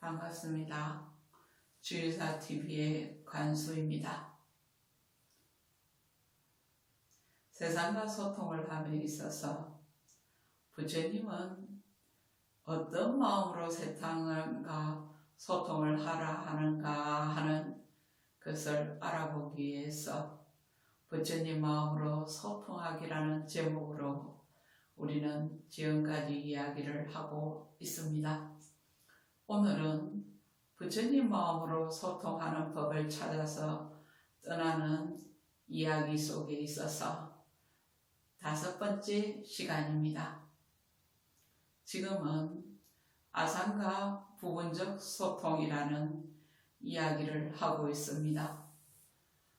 반갑습니다. 주일사TV의 관수입니다. 세상과 소통을 함에 있어서 부처님은 어떤 마음으로 세상과 소통을 하라 하는가 하는 것을 알아보기 위해서 부처님 마음으로 소통하기라는 제목으로 우리는 지금까지 이야기를 하고 있습니다. 오늘은 부처님 마음으로 소통하는 법을 찾아서 떠나는 이야기 속에 있어서 5번째 시간입니다. 지금은 아상과 부분적 소통이라는 이야기를 하고 있습니다.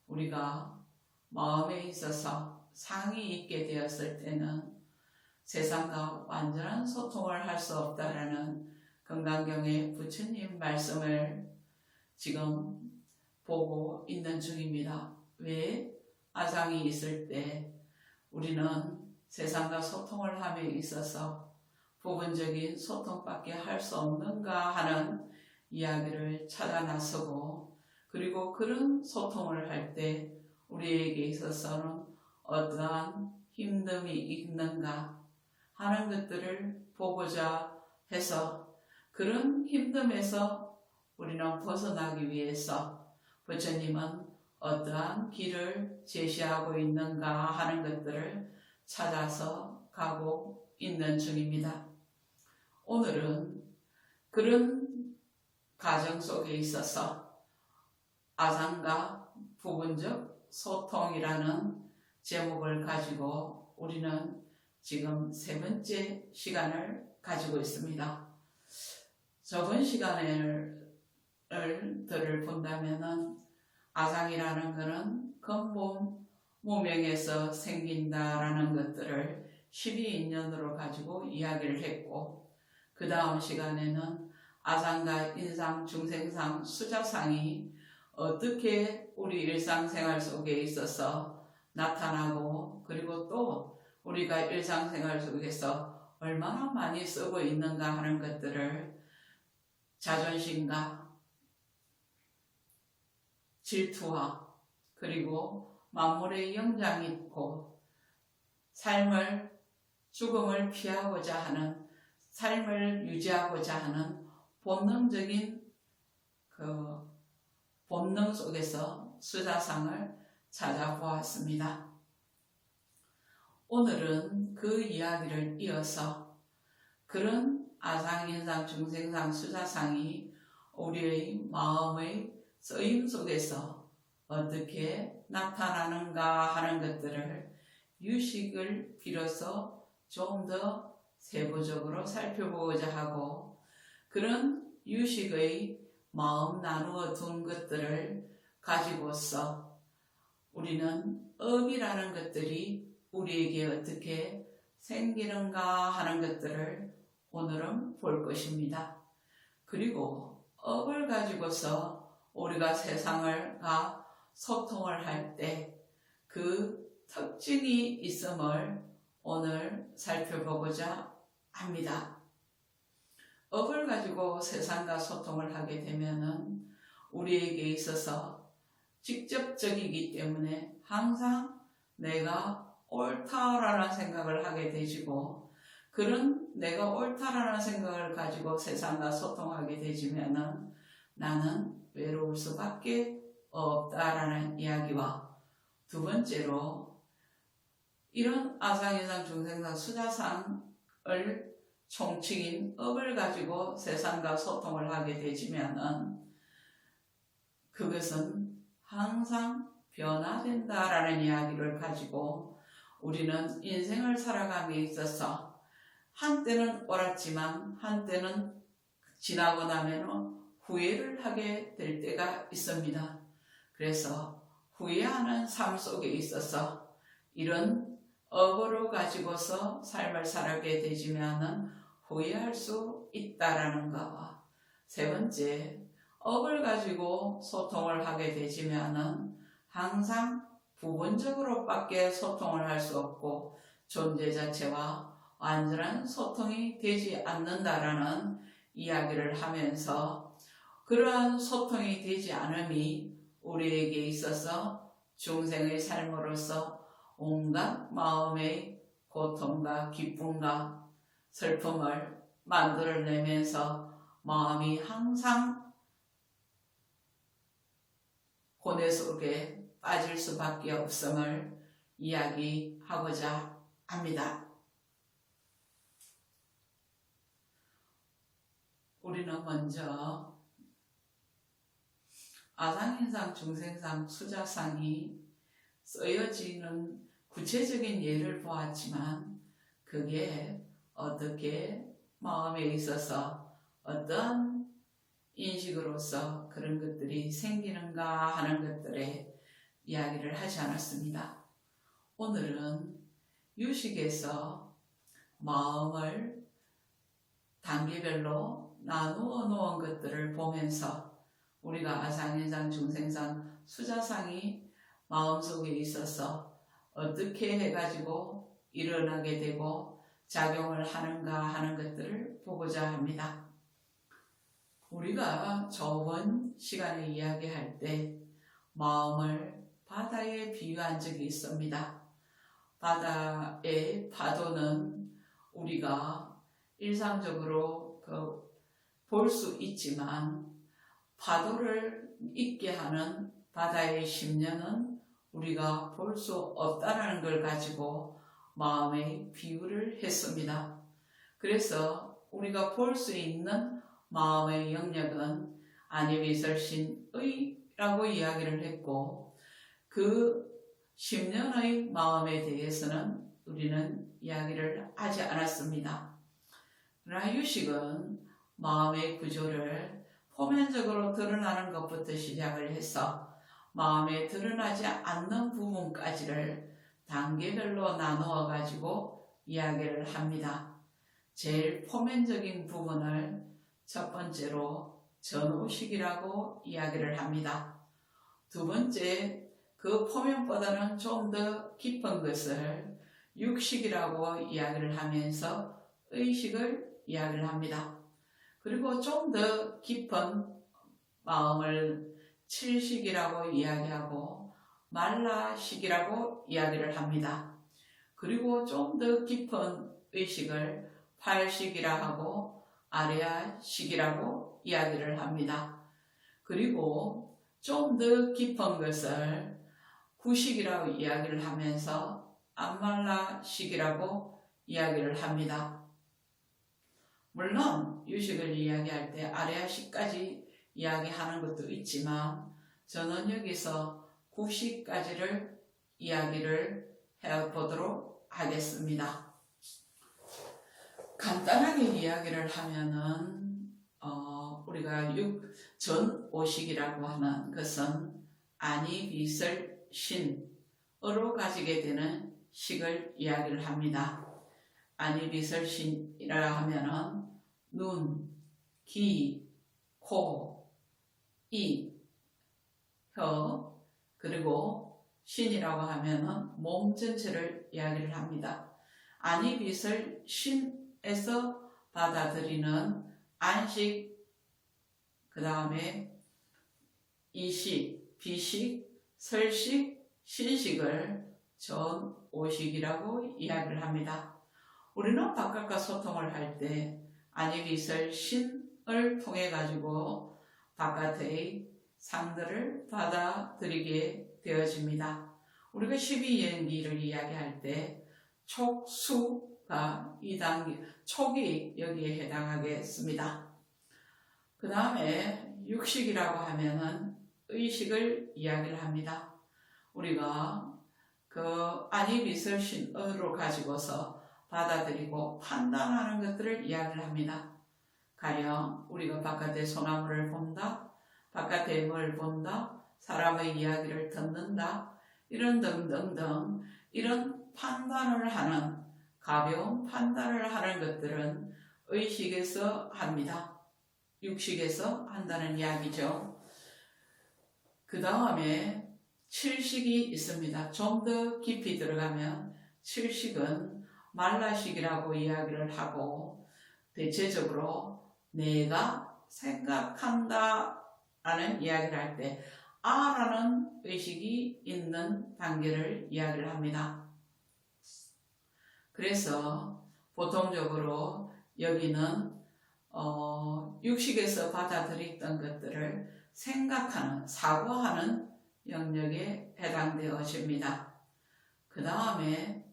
우리가 마음에 있어서 상이 있게 되었을 때는 세상과 완전한 소통을 할 수 없다라는 건강경의 부처님 말씀을 지금 보고 있는 중입니다. 왜 아상이 있을 때 우리는 세상과 소통을 함에 있어서 부분적인 소통밖에 할 수 없는가 하는 이야기를 찾아 나서고, 그리고 그런 소통을 할 때 우리에게 있어서는 어떠한 힘듦이 있는가 하는 것들을 보고자 해서, 그런 힘듦에서 우리는 벗어나기 위해서 부처님은 어떠한 길을 제시하고 있는가 하는 것들을 찾아서 가고 있는 중입니다. 오늘은 그런 과정 속에 있어서 아상과 부분적 소통이라는 제목을 가지고 우리는 지금 3번째 시간을 가지고 있습니다. 저번 시간을 본다면은 아상이라는 것은 근본 무명에서 생긴다라는 것들을 12인연으로 가지고 이야기를 했고, 그 다음 시간에는 아상과 인상, 중생상, 수자상이 어떻게 우리 일상생활 속에 있어서 나타나고, 그리고 또 우리가 일상생활 속에서 얼마나 많이 쓰고 있는가 하는 것들을 자존심과 질투와 그리고 만물의 영장이 있고 죽음을 피하고자 하는, 삶을 유지하고자 하는 본능적인 그 본능 속에서 수자상을 찾아보았습니다. 오늘은 그 이야기를 이어서 그런 아상, 인상, 중생상, 수자상이 우리의 마음의 쓰임 속에서 어떻게 나타나는가 하는 것들을 유식을 빌어서 좀 더 세부적으로 살펴보고자 하고, 그런 유식의 마음 나누어 둔 것들을 가지고서 우리는 업이라는 것들이 우리에게 어떻게 생기는가 하는 것들을 오늘은 볼 것입니다. 그리고 업을 가지고서 우리가 세상을 소통을 할 때 그 특징이 있음을 오늘 살펴보고자 합니다. 업을 가지고 세상과 소통을 하게 되면은 우리에게 있어서 직접적이기 때문에 항상 내가 옳다라는 생각을 하게 되지고, 그런 내가 옳다라는 생각을 가지고 세상과 소통하게 되지면은 나는 외로울 수밖에 없다라는 이야기와, 두 번째로 이런 아상, 인상, 중생상, 수자상을 총칭인 업을 가지고 세상과 소통을 하게 되지면은 그것은 항상 변화된다라는 이야기를 가지고 우리는 인생을 살아감에 있어서 한때는 옳았지만 한때는 지나고 나면 후회를 하게 될 때가 있습니다. 그래서 후회하는 삶 속에 있어서 이런 업으로 가지고서 삶을 살아게 되지면은 후회할 수 있다라는 것과, 세 번째, 업을 가지고 소통을 하게 되지면은 항상 부분적으로밖에 소통을 할 수 없고 존재 자체와 완전한 소통이 되지 않는다라는 이야기를 하면서 그러한 소통이 되지 않음이 우리에게 있어서 중생의 삶으로서 온갖 마음의 고통과 기쁨과 슬픔을 만들어내면서 마음이 항상 고뇌 속에 빠질 수밖에 없음을 이야기하고자 합니다. 우리는 먼저 아상인상, 중생상, 수자상이 쓰여지는 구체적인 예를 보았지만 그게 어떻게 마음에 있어서 어떤 인식으로서 그런 것들이 생기는가 하는 것들에 이야기를 하지 않았습니다. 오늘은 유식에서 마음을 단계별로 나누어 놓은 것들을 보면서 우리가 아상인상, 중생상, 수자상이 마음속에 있어서 어떻게 해가지고 일어나게 되고 작용을 하는가 하는 것들을 보고자 합니다. 우리가 저번 시간에 이야기할 때 마음을 바다에 비유한 적이 있습니다. 바다의 파도는 우리가 일상적으로 볼 수 있지만 파도를 있게 하는 바다의 심령은 우리가 볼 수 없다는 걸 가지고 마음의 비유를 했습니다. 그래서 우리가 볼 수 있는 마음의 영역은 안위비설신의라고 이야기를 했고 그 심령의 마음에 대해서는 우리는 이야기를 하지 않았습니다. 그러나 유식은 마음의 구조를 표면적으로 드러나는 것부터 시작을 해서 마음에 드러나지 않는 부분까지를 단계별로 나누어 가지고 이야기를 합니다. 제일 표면적인 부분을 첫 번째로 전오식이라고 이야기를 합니다. 두 번째, 그 표면보다는 좀 더 깊은 것을 육식이라고 이야기를 하면서 의식을 이야기를 합니다. 그리고 좀 더 깊은 마음을 칠식이라고 이야기하고 말라식이라고 이야기를 합니다. 그리고 좀 더 깊은 의식을 팔식이라 하고 아레아식이라고 이야기를 합니다. 그리고 좀 더 깊은 것을 구식이라고 이야기를 하면서 암말라식이라고 이야기를 합니다. 물론 유식을 이야기할 때 아레아식까지 이야기하는 것도 있지만 저는 여기서 구식까지를 이야기를 해보도록 하겠습니다. 간단하게 이야기를 하면은 우리가 전오식이라고 하는 것은 안위비설신으로 가지게 되는 식을 이야기를 합니다. 안위비설신이라 하면은 눈, 귀, 코, 입, 혀, 그리고 신이라고 하면은 몸 전체를 이야기를 합니다. 안위비설신에서 받아들이는 안식, 그 다음에 이식, 비식, 설식, 신식을 전오식이라고 이야기를 합니다. 우리는 바깥과 소통을 할 때 안위비설신을 통해 가지고 바깥의 상들을 받아들이게 되어집니다. 우리가 12연기를 이야기할 때 촉수가 2단계, 촉이 여기에 해당하겠습니다. 그 다음에 육식이라고 하면은 의식을 이야기를 합니다. 우리가 그 안위비설신으로 가지고서 받아들이고 판단하는 것들을 이야기를 합니다. 가령 우리가 바깥에 소나무를 본다, 바깥에 뭘 본다, 사람의 이야기를 듣는다, 이런 등등등 이런 판단을 하는, 가벼운 판단을 하는 것들은 의식에서 합니다. 육식에서 한다는 이야기죠. 그 다음에 칠식이 있습니다. 좀 더 깊이 들어가면 칠식은 말라식이라고 이야기를 하고 대체적으로 내가 생각한다 라는 이야기를 할 때 아라는 의식이 있는 단계를 이야기를 합니다. 그래서 보통적으로 여기는 육식에서 받아들였던 것들을 생각하는, 사고하는 영역에 해당되어집니다. 그 다음에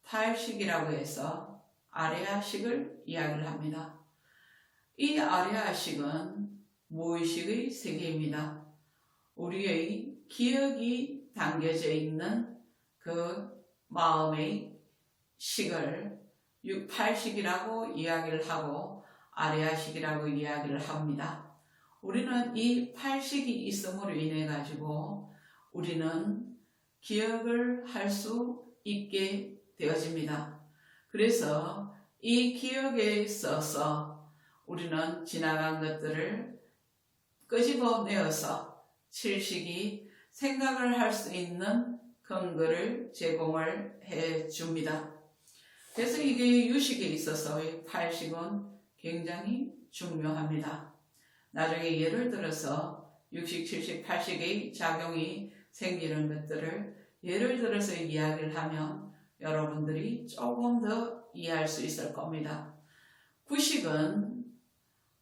팔식이라고 해서 아레아식을 이야기를 합니다. 이 아레아식은 무의식의 세계입니다. 우리의 기억이 담겨져 있는 그 마음의 식을 팔식이라고 이야기를 하고 아레아식이라고 이야기를 합니다. 우리는 이 팔식이 있음으로 인해 가지고 우리는 기억을 할 수 있게 되어집니다. 그래서 이 기억에 있어서 우리는 지나간 것들을 끄집어내어서 칠식이 생각을 할 수 있는 근거를 제공을 해 줍니다. 그래서 이게 유식에 있어서 팔식은 굉장히 중요합니다. 나중에 예를 들어서 육식, 칠식, 팔식의 작용이 생기는 것들을 예를 들어서 이야기를 하면 여러분들이 조금 더 이해할 수 있을 겁니다. 구식은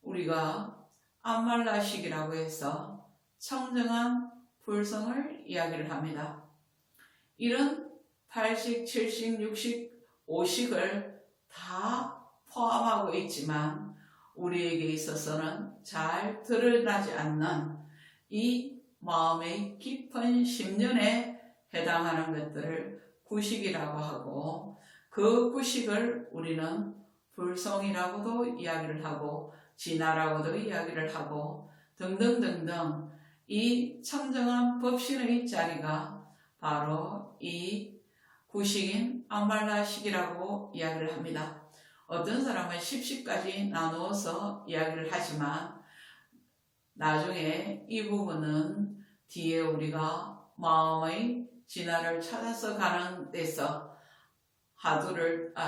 우리가 암말라식이라고 해서 청정한 불성을 이야기를 합니다. 이런 팔식, 칠식, 육식, 오식을 다 포함하고 있지만 우리에게 있어서는 잘 드러나지 않는 이 마음의 깊은 심연에 해당하는 것들을 구식이라고 하고 그 구식을 우리는 불성이라고도 이야기를 하고 진화라고도 이야기를 하고 등등등등 이 청정한 법신의 자리가 바로 이 구식인 암말라식이라고 이야기를 합니다. 어떤 사람은 10식까지 나누어서 이야기를 하지만 나중에 이 부분은 뒤에 우리가 마음의 진화를 찾아서 가는 데서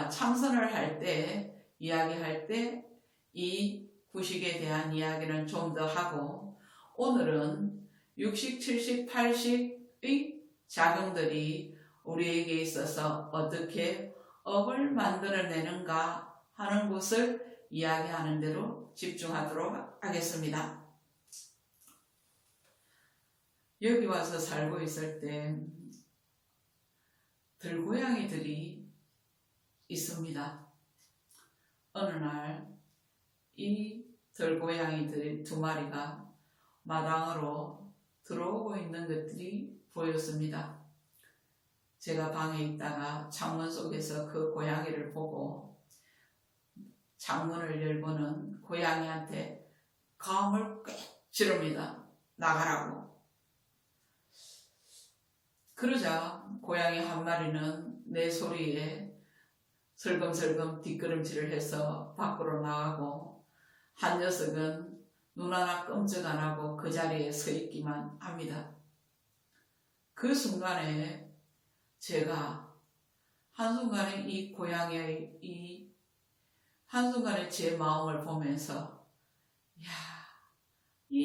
참선을 할 때 이야기할 때 이 구식에 대한 이야기는 좀 더 하고 오늘은 6식, 7식, 8식의 작용들이 우리에게 있어서 어떻게 업을 만들어내는가 하는 것을 이야기하는 대로 집중하도록 하겠습니다. 여기 와서 살고 있을 때 들고양이들이 있습니다. 어느 날 이 들고양이들 2마리가 마당으로 들어오고 있는 것들이 보였습니다. 제가 방에 있다가 창문 속에서 그 고양이를 보고 창문을 열고는 고양이한테 감을 꽥 지릅니다. 나가라고. 그러자 고양이 한 마리는 내 소리에 설금설금 뒷걸음질을 해서 밖으로 나가고 한 녀석은 눈 하나 끔찍 안 하고 그 자리에 서 있기만 합니다. 그 순간에 제가 한순간에 이 고양이의 한순간에 제 마음을 보면서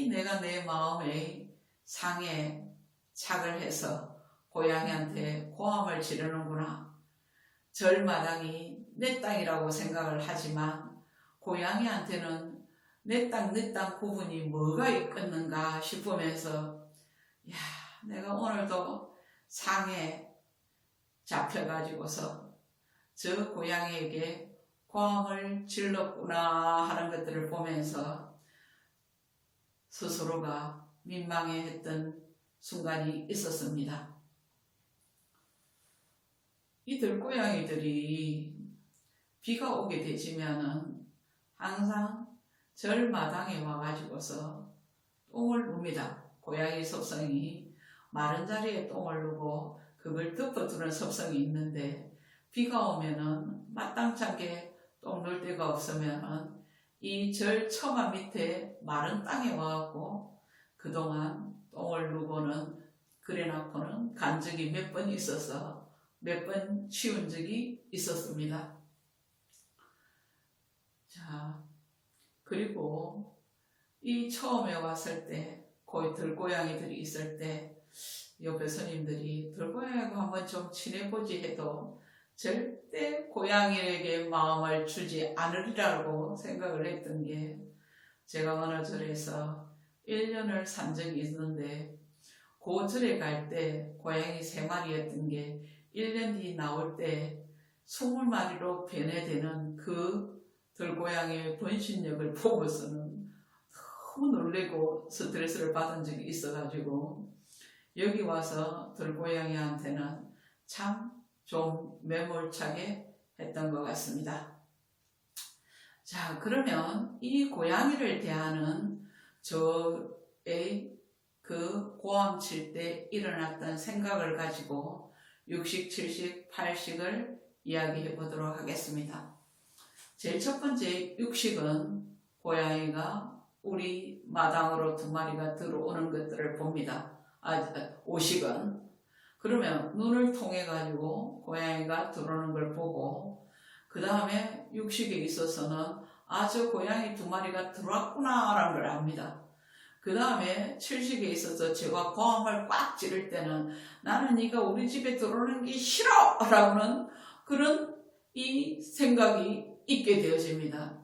내가 내 마음의 상에 착을 해서 고양이한테 고함을 지르는구나. 절마당이 내 땅이라고 생각을 하지만 고양이한테는 내 땅, 네 땅 구분이 뭐가 있겠는가 싶으면서 내가 오늘도 상에 잡혀가지고서 저 고양이에게 고함을 질렀구나 하는 것들을 보면서 스스로가 민망해했던 순간이 있었습니다. 이 들고양이들이 비가 오게 되지면은 항상 절마당에 와가지고서 똥을 눕니다. 고양이 습성이 마른 자리에 똥을 누고 그걸 덮어두는 습성이 있는데 비가 오면은 마땅찮게 똥 눌 데가 없으면은 이 절 처마 밑에 마른 땅에 와갖고 그동안 똥을 누고는 그래놓고는 간 적이 몇 번 있어서 몇 번 치운 적이 있었습니다. 자, 그리고 이 처음에 왔을 때 거의 들고양이들이 있을 때 옆에 스님들이 들고양이하고 한번 좀 지내보지 해도 절대 고양이에게 마음을 주지 않으리라고 생각을 했던 게, 제가 어느 절에서 1년을 산 적이 있는데 그 절에 갈 때 고양이 3마리였던 게 1년 뒤 나올 때 20마리로 변해되는 그 들고양이의 번식력을 보고서는 너무 놀래고 스트레스를 받은 적이 있어가지고, 여기 와서 들고양이한테는 참 좀 매몰차게 했던 것 같습니다. 자, 그러면 이 고양이를 대하는 저의 그 고함 칠 때 일어났던 생각을 가지고 육식, 칠식, 팔식을 이야기해 보도록 하겠습니다. 제일 첫 번째 육식은 고양이가 우리 마당으로 2마리가 들어오는 것들을 봅니다. 오식은. 그러면 눈을 통해 가지고 고양이가 들어오는 걸 보고, 그 다음에 육식에 있어서는 저 고양이 2마리가 들어왔구나 라는 걸 압니다. 그 다음에 칠식에 있어서 제가 고함을 꽉 지를 때는 나는 네가 우리 집에 들어오는 게 싫어! 라고는 그런 이 생각이 있게 되어집니다.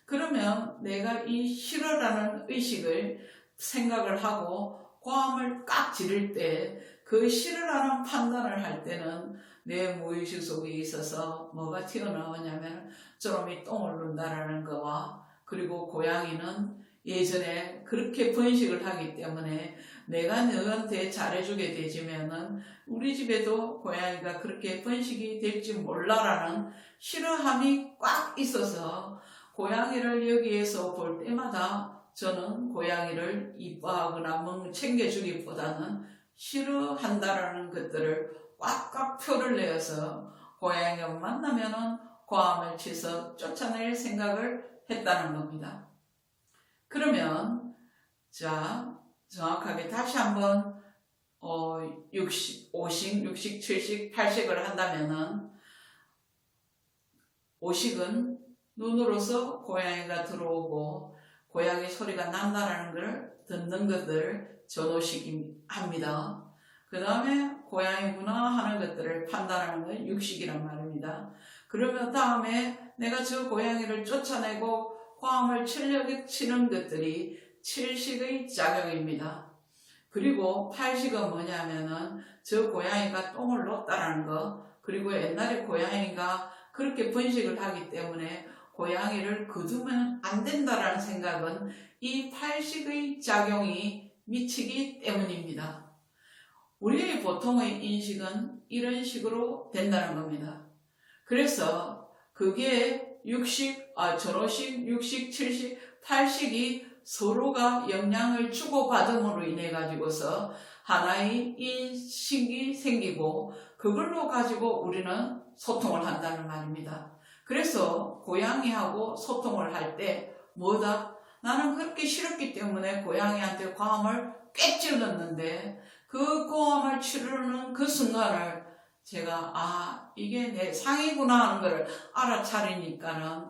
그러면 내가 이 싫어라는 의식을 생각을 하고 고함을 꽉 지를 때, 그 싫어라는 판단을 할 때는 내 무의식 속에 있어서 뭐가 튀어나오냐면 저놈이 똥을 눈다라는 거와, 그리고 고양이는 예전에 그렇게 번식을 하기 때문에 내가 너한테 잘해주게 되지면은 우리 집에도 고양이가 그렇게 번식이 될지 몰라라는 싫어함이 꽉 있어서, 고양이를 여기에서 볼 때마다 저는 고양이를 이뻐하거나 챙겨주기보다는 싫어한다라는 것들을 꽉꽉 표를 내어서 고양이가 만나면은 고함을 치서 쫓아낼 생각을 했다는 겁니다. 그러면 자, 정확하게 다시 한번 오식, 육식, 칠식, 팔식을 한다면은, 오식은 눈으로서 고양이가 들어오고 고양이 소리가 난다라는 걸 듣는 것들 전오식합니다. 그 다음에 고양이구나 하는 것들을 판단하는 건 육식이란 말입니다. 그러면 다음에 내가 저 고양이를 쫓아내고 고함을 치는 것들이 칠식의 작용입니다. 그리고 팔식은 뭐냐면은 저 고양이가 똥을 놓았다라는 거, 그리고 옛날에 고양이가 그렇게 번식을 하기 때문에 고양이를 거두면 안 된다라는 생각은 이 팔식의 작용이 미치기 때문입니다. 우리의 보통의 인식은 이런 식으로 된다는 겁니다. 그래서 그게 전오식, 육식, 칠식, 팔식이 서로가 영향을 주고받음으로 인해 가지고서 하나의 인식이 생기고, 그걸로 가지고 우리는 소통을 한다는 말입니다. 그래서 고양이하고 소통을 할 때 뭐다? 나는 그렇게 싫었기 때문에 고양이한테 고함을 꽤 찔렀는데, 그 고함을 치르는 그 순간을 제가 이게 내 상이구나 하는 걸 알아차리니까는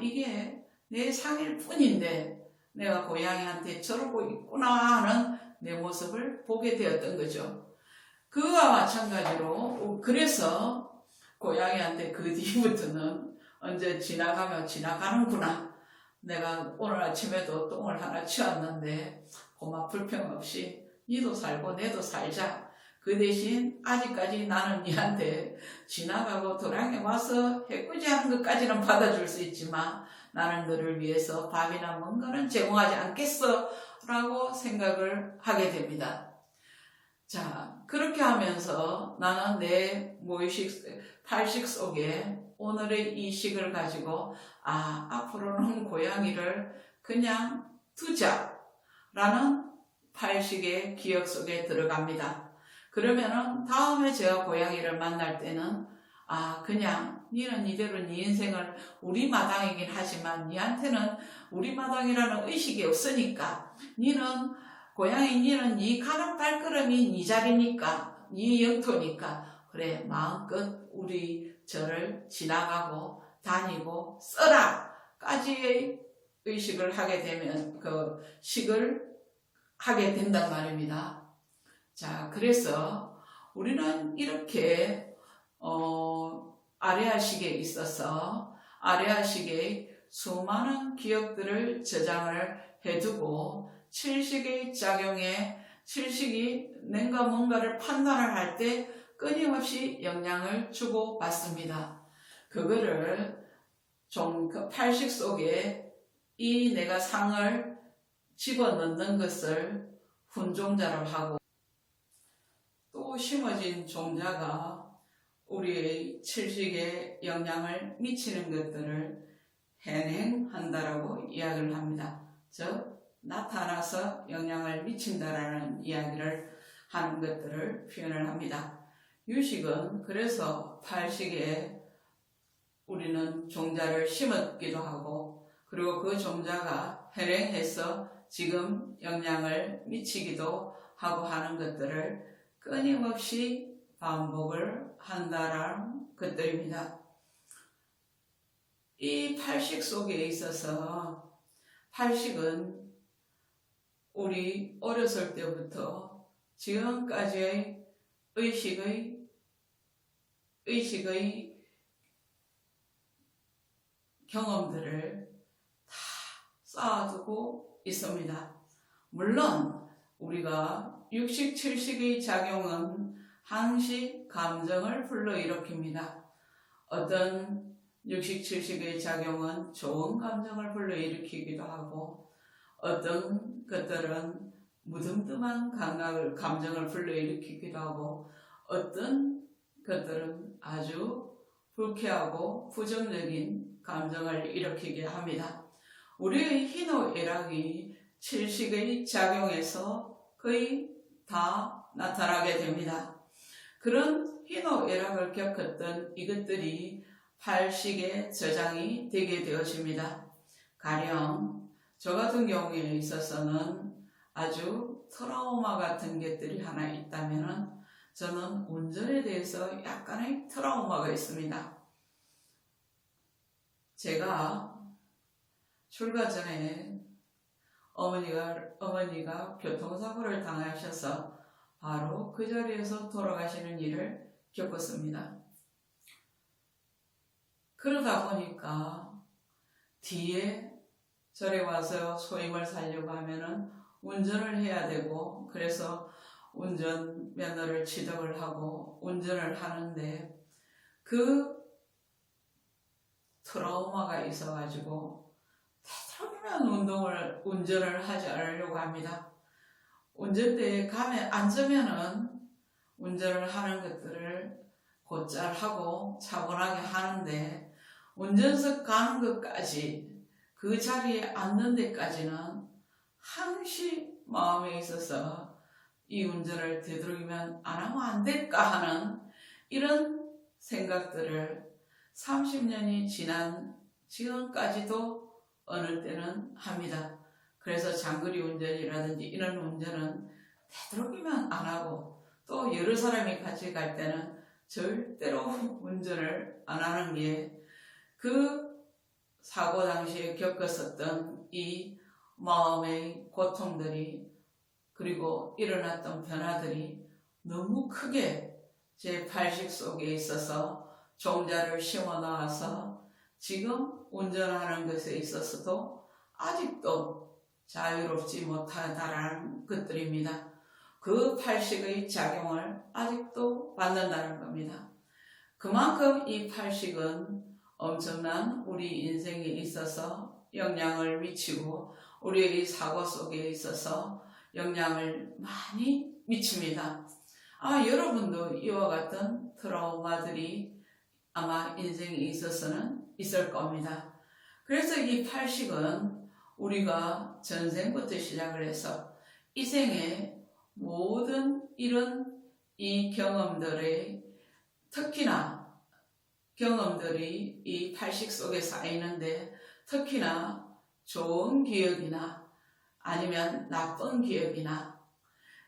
이게 내 상일 뿐인데 내가 고양이한테 저러고 있구나 하는 내 모습을 보게 되었던 거죠. 그와 마찬가지로 그래서 고양이한테 그 뒤부터는 언제 지나가면 지나가는구나, 내가 오늘 아침에도 똥을 하나 치웠는데 고마 불평 없이 니도 살고 내도 살자, 그 대신 아직까지 나는 니한테 지나가고 도랑에 와서 해코지하는 것까지는 받아줄 수 있지만 나는 너를 위해서 밥이나 뭔가는 제공하지 않겠어 라고 생각을 하게 됩니다. 자, 그렇게 하면서 나는 내 무의식, 팔식 속에 오늘의 이 식을 가지고 앞으로는 고양이를 그냥 두자 라는 팔식의 기억 속에 들어갑니다. 그러면은 다음에 제가 고양이를 만날 때는 그냥 니는 이대로 니 인생을 우리 마당이긴 하지만 니한테는 우리 마당이라는 의식이 없으니까, 니는 니 가는 발걸음이 니 자리니까, 니 영토니까 그래 마음껏 우리 절을 지나가고 다니고 써라 까지의 의식을 하게 되면 그 식을 하게 된단 말입니다. 자, 그래서 우리는 이렇게 아레아식에 있어서 아레아식의 수많은 기억들을 저장을 해두고 칠식의 작용에 칠식이 뭔가 뭔가를 판단을 할 때 끊임없이 영향을 주고받습니다. 그거를 좀 그 팔식 속에 이 내가 상을 집어넣는 것을 훈종자로 하고 또 심어진 종자가 우리의 칠식에 영향을 미치는 것들을 해냉한다라고 이야기를 합니다. 즉 나타나서 영향을 미친다라는 이야기를 하는 것들을 표현을 합니다. 유식은 그래서 팔식에 우리는 종자를 심었기도 하고 그리고 그 종자가 해냉해서 지금 영향을 미치기도 하고 하는 것들을 끊임없이 반복을 한다라는 것들입니다. 이 팔식 속에 있어서 팔식은 우리 어렸을 때부터 지금까지의 의식의 경험들을 다 쌓아두고 있습니다. 물론 우리가 육식, 칠식의 작용은 항시 감정을 불러일으킵니다. 어떤 육식, 칠식의 작용은 좋은 감정을 불러일으키기도 하고 어떤 것들은 무덤덤한 감정을 불러일으키기도 하고 어떤 것들은 아주 불쾌하고 부정적인 감정을 일으키게 합니다. 우리의 희노애락이 칠식의 작용에서 거의 다 나타나게 됩니다. 그런 희노애락을 겪었던 이것들이 팔식에 저장이 되게 되어집니다. 가령 저 같은 경우에 있어서는 아주 트라우마 같은 것들이 하나 있다면 저는 운전에 대해서 약간의 트라우마가 있습니다. 제가 출가 전에 어머니가 교통사고를 당하셔서 바로 그 자리에서 돌아가시는 일을 겪었습니다. 그러다 보니까 뒤에 절에 와서 소임을 살려고 하면은 운전을 해야 되고 그래서 운전면허를 취득을 하고 운전을 하는데 그 트라우마가 있어가지고 되도록이면 운전을 하지 않으려고 합니다. 운전대에 앉으면은 운전을 하는 것들을 곧잘 하고 차분하게 하는데 운전석 가는 것까지 그 자리에 앉는 데까지는 항시 마음에 있어서 이 운전을 되도록이면 안 하면 안 될까 하는 이런 생각들을 30년이 지난 지금까지도 어느 때는 합니다. 그래서 장거리 운전이라든지 이런 운전은 되도록이면 안 하고 또 여러 사람이 같이 갈 때는 절대로 운전을 안 하는 게 그 사고 당시에 겪었었던 이 마음의 고통들이 그리고 일어났던 변화들이 너무 크게 제 팔식 속에 있어서 종자를 심어 나와서 지금 운전하는 것에 있어서도 아직도 자유롭지 못하다라는 것들입니다. 그 팔식의 작용을 아직도 받는다는 겁니다. 그만큼 이 팔식은 엄청난 우리 인생에 있어서 영향을 미치고 우리의 사고 속에 있어서 영향을 많이 미칩니다. 아마 여러분도 이와 같은 트라우마들이 아마 인생에 있어서는 있을 겁니다. 그래서 이 팔식은 우리가 전생부터 시작을 해서 이 생에 모든 이런 이 경험들의 특히나 경험들이 이 팔식 속에 쌓이는데 특히나 좋은 기억이나 아니면 나쁜 기억이나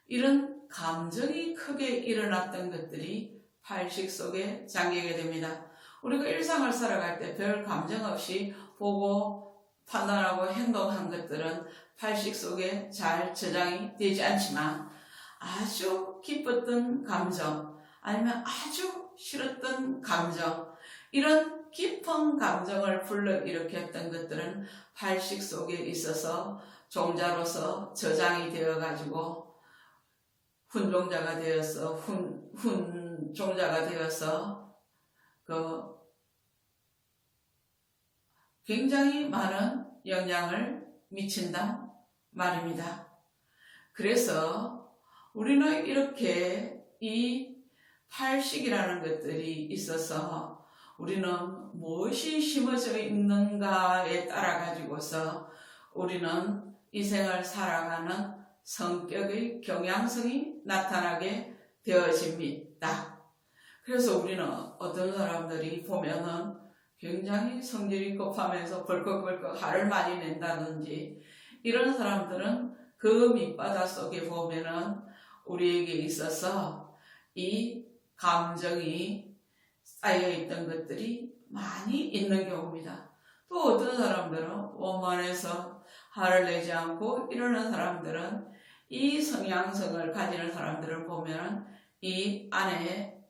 이런 감정이 크게 일어났던 것들이 팔식 속에 잠기게 됩니다. 우리가 일상을 살아갈 때 별 감정 없이 보고 판단하고 행동한 것들은 팔식 속에 잘 저장이 되지 않지만 아주 기뻤던 감정 아니면 아주 싫었던 감정 이런 깊은 감정을 불러일으켰던 것들은 팔식 속에 있어서 종자로서 저장이 되어 가지고 훈종자가 되어서 훈종자가 되어서 굉장히 많은 영향을 미친단 말입니다. 그래서 우리는 이렇게 이 팔식이라는 것들이 있어서 우리는 무엇이 심어져 있는가에 따라 가지고서 우리는 이 생을 살아가는 성격의 경향성이 나타나게 되어집니다. 그래서 우리는 어떤 사람들이 보면은 굉장히 성질이 급하면서 벌컥벌컥 화를 많이 낸다든지 이런 사람들은 그 밑바닥 속에 보면은 우리에게 있어서 이 감정이 쌓여있던 것들이 많이 있는 경우입니다. 또 어떤 사람들은 원만해서 화를 내지 않고 이러는 사람들은 이 성향성을 가지는 사람들을 보면 이 안에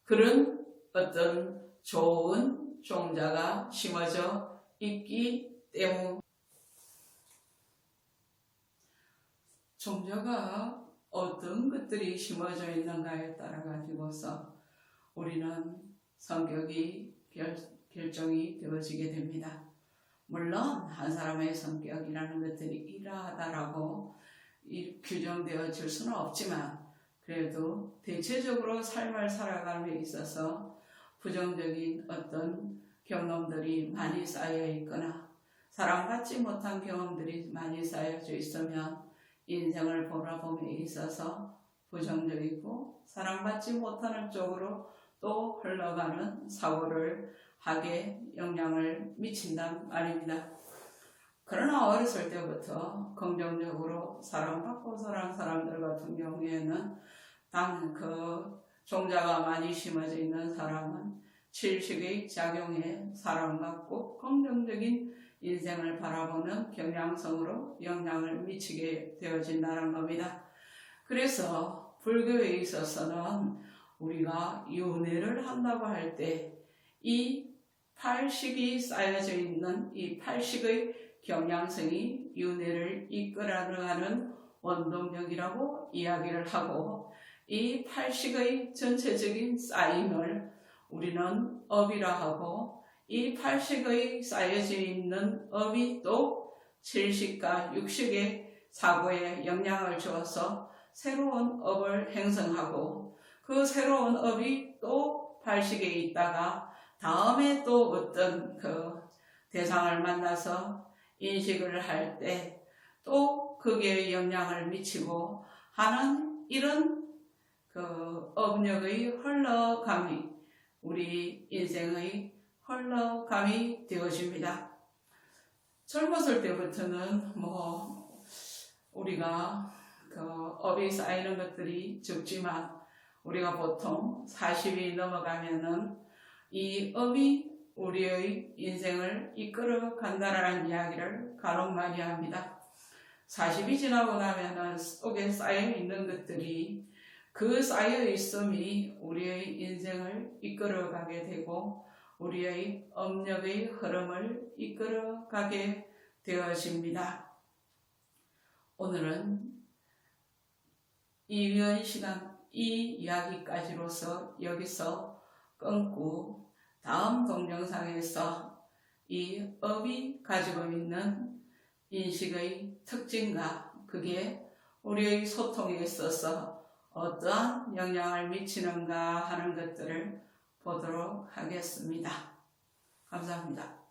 그런 어떤 좋은 종자가 심어져 있기 때문 종자가 어떤 것들이 심어져 있는가에 따라 가지고서 우리는 성격이 결정이 되어지게 됩니다. 물론 한 사람의 성격이라는 것들이 이러하다라고 규정되어질 수는 없지만 그래도 대체적으로 삶을 살아가는 데 있어서 부정적인 어떤 경험들이 많이 쌓여 있거나 사랑받지 못한 경험들이 많이 쌓여져 있으면 인생을 돌아봄에 있어서 부정적이고 사랑받지 못하는 쪽으로 또 흘러가는 사고를 하게 영향을 미친단 말입니다. 그러나 어렸을 때부터 긍정적으로 사랑받고 사랑하는 사람들 같은 경우에는 그 종자가 많이 심어져 있는 사람은 칠식의 작용에 사랑받고 긍정적인 인생을 바라보는 경향성으로 영향을 미치게 되어진다는 겁니다. 그래서 불교에 있어서는 우리가 윤회를 한다고 할 때 이 팔식이 쌓여져 있는 이 팔식의 경향성이 윤회를 이끌어가는 원동력이라고 이야기를 하고 이 팔식의 전체적인 쌓임을 우리는 업이라 하고 이 팔식의 쌓여져 있는 업이 또 칠식과 육식의 사고에 영향을 주어서 새로운 업을 행성하고 그 새로운 업이 또 팔식에 있다가 다음에 또 어떤 그 대상을 만나서 인식을 할 때 또 그게 영향을 미치고 하는 이런 그 업력의 흘러감이 우리 인생의 흘러감이 되어집니다. 젊었을 때부터는 우리가 그 업이 쌓이는 것들이 적지만 우리가 보통 40이 넘어가면은 이 업이 우리의 인생을 이끌어 간다라는 이야기를 간혹 많이 합니다. 40이 지나고 나면은 속에 쌓여 있는 것들이 그 쌓여 있음이 우리의 인생을 이끌어 가게 되고 우리의 업력의 흐름을 이끌어 가게 되어집니다. 오늘은 이 시간 이 이야기까지로서 여기서 끊고 다음 동영상에서 이 업이 가지고 있는 인식의 특징과 그게 우리의 소통에 있어서 어떠한 영향을 미치는가 하는 것들을 보도록 하겠습니다. 감사합니다.